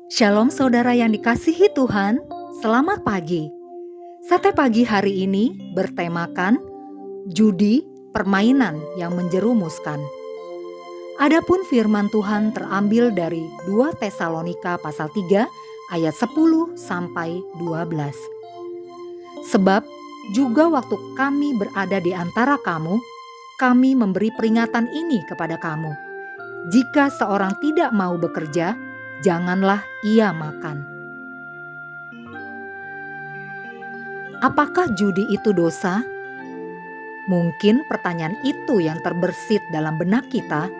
Shalom saudara yang dikasihi Tuhan, selamat pagi. Sate pagi hari ini bertemakan judi, permainan yang menjerumuskan. Adapun firman Tuhan terambil dari 2 Tesalonika pasal 3 ayat 10 sampai 12. Sebab juga waktu kami berada di antara kamu, kami memberi peringatan ini kepada kamu. Jika seorang tidak mau bekerja, janganlah ia makan. Apakah judi itu dosa? Mungkin pertanyaan itu yang terbersit dalam benak kita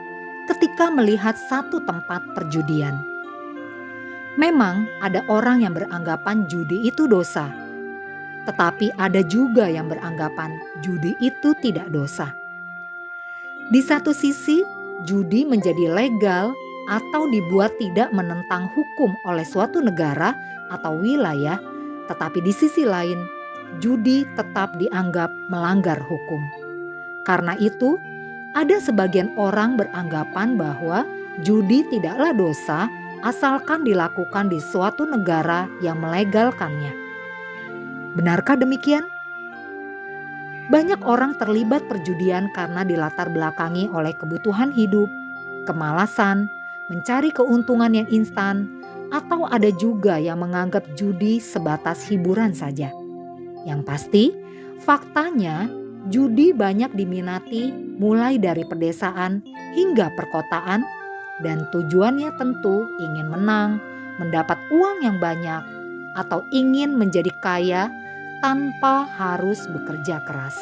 ketika melihat satu tempat perjudian. Memang ada orang yang beranggapan judi itu dosa, tetapi ada juga yang beranggapan judi itu tidak dosa. Di satu sisi, judi menjadi legal atau dibuat tidak menentang hukum oleh suatu negara atau wilayah, tetapi di sisi lain, judi tetap dianggap melanggar hukum. Karena itu, ada sebagian orang beranggapan bahwa judi tidaklah dosa asalkan dilakukan di suatu negara yang melegalkannya. Benarkah demikian? Banyak orang terlibat perjudian karena dilatar belakangi oleh kebutuhan hidup, kemalasan, mencari keuntungan yang instan, atau ada juga yang menganggap judi sebatas hiburan saja. Yang pasti, faktanya judi banyak diminati mulai dari pedesaan hingga perkotaan, dan tujuannya tentu ingin menang, mendapat uang yang banyak, atau ingin menjadi kaya tanpa harus bekerja keras.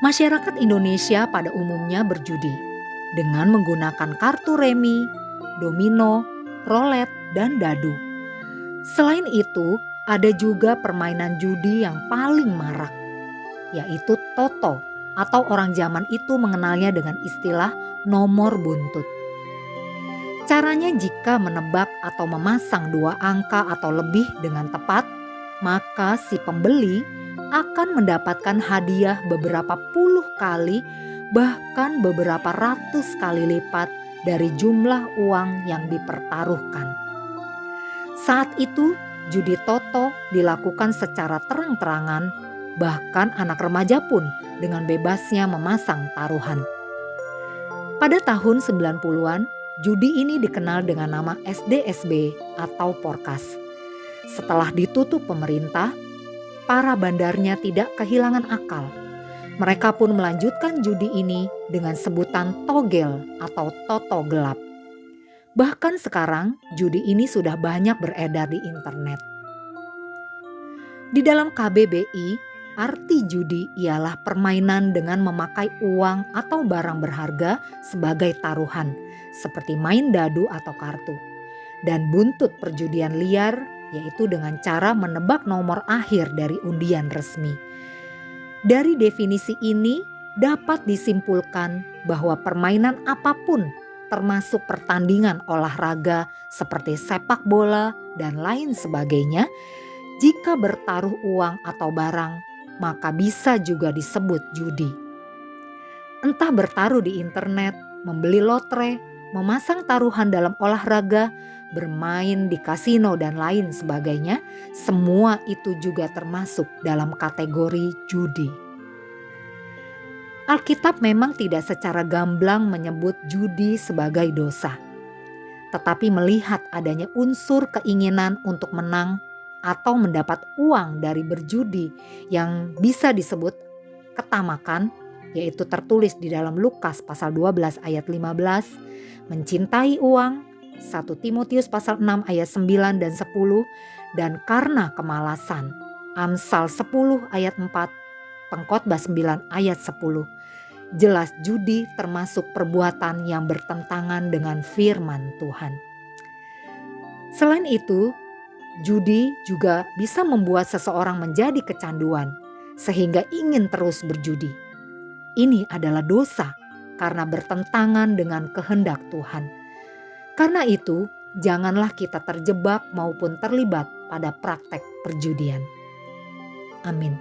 Masyarakat Indonesia pada umumnya berjudi dengan menggunakan kartu remi, domino, rolet, dan dadu. Selain itu, ada juga permainan judi yang paling marak, yaitu toto, atau orang zaman itu mengenalnya dengan istilah nomor buntut. Caranya jika menebak atau memasang 2 angka atau lebih dengan tepat, maka si pembeli akan mendapatkan hadiah beberapa puluh kali, bahkan beberapa ratus kali lipat dari jumlah uang yang dipertaruhkan. Saat itu, judi toto dilakukan secara terang-terangan, bahkan anak remaja pun dengan bebasnya memasang taruhan. Pada tahun 90-an, judi ini dikenal dengan nama SDSB atau Porkas. Setelah ditutup pemerintah, para bandarnya tidak kehilangan akal. Mereka pun melanjutkan judi ini dengan sebutan togel atau toto gelap. Bahkan sekarang judi ini sudah banyak beredar di internet. Di dalam KBBI, arti judi ialah permainan dengan memakai uang atau barang berharga sebagai taruhan, seperti main dadu atau kartu. Dan buntut perjudian liar, yaitu dengan cara menebak nomor akhir dari undian resmi. Dari definisi ini dapat disimpulkan bahwa permainan apapun, termasuk pertandingan olahraga seperti sepak bola dan lain sebagainya, jika bertaruh uang atau barang, maka bisa juga disebut judi. Entah bertaruh di internet, membeli lotre, memasang taruhan dalam olahraga, bermain di kasino dan lain sebagainya, semua itu juga termasuk dalam kategori judi. Alkitab memang tidak secara gamblang menyebut judi sebagai dosa, tetapi melihat adanya unsur keinginan untuk menang atau mendapat uang dari berjudi yang bisa disebut ketamakan, yaitu tertulis di dalam Lukas pasal 12 ayat 15, mencintai uang, 1 Timotius pasal 6 ayat 9 dan 10, dan karena kemalasan, Amsal 10 ayat 4, Pengkhotbah 9 ayat 10. Jelas judi termasuk perbuatan yang bertentangan dengan firman Tuhan. Selain itu, judi juga bisa membuat seseorang menjadi kecanduan sehingga ingin terus berjudi. Ini adalah dosa karena bertentangan dengan kehendak Tuhan. Karena itu, janganlah kita terjebak maupun terlibat pada praktek perjudian. Amin.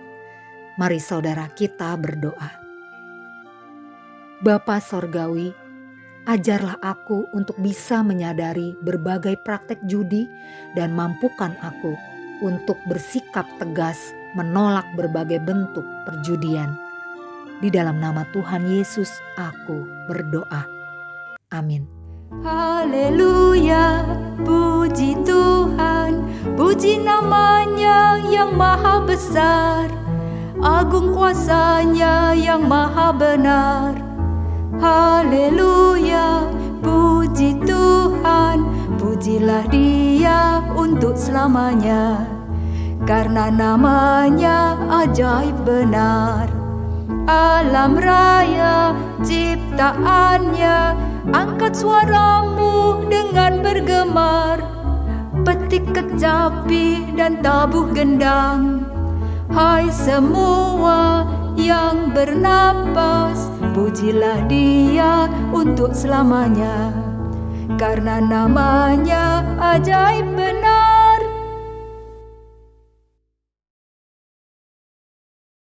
Mari saudara kita berdoa. Bapa Sorgawi, Ajarlah aku untuk bisa menyadari berbagai praktek judi dan mampukan aku untuk bersikap tegas menolak berbagai bentuk perjudian. Di dalam nama Tuhan Yesus aku berdoa. Amin. Haleluya, puji Tuhan, puji namanya yang maha besar, agung kuasanya yang maha benar. Haleluya, puji Tuhan, pujilah Dia untuk selamanya, karena namanya ajaib benar. Alam raya ciptaannya, angkat suaramu dengan bergemar, petik kecapi dan tabuh gendang. Hai semua yang bernapas, pujilah Dia untuk selamanya, karena namanya ajaib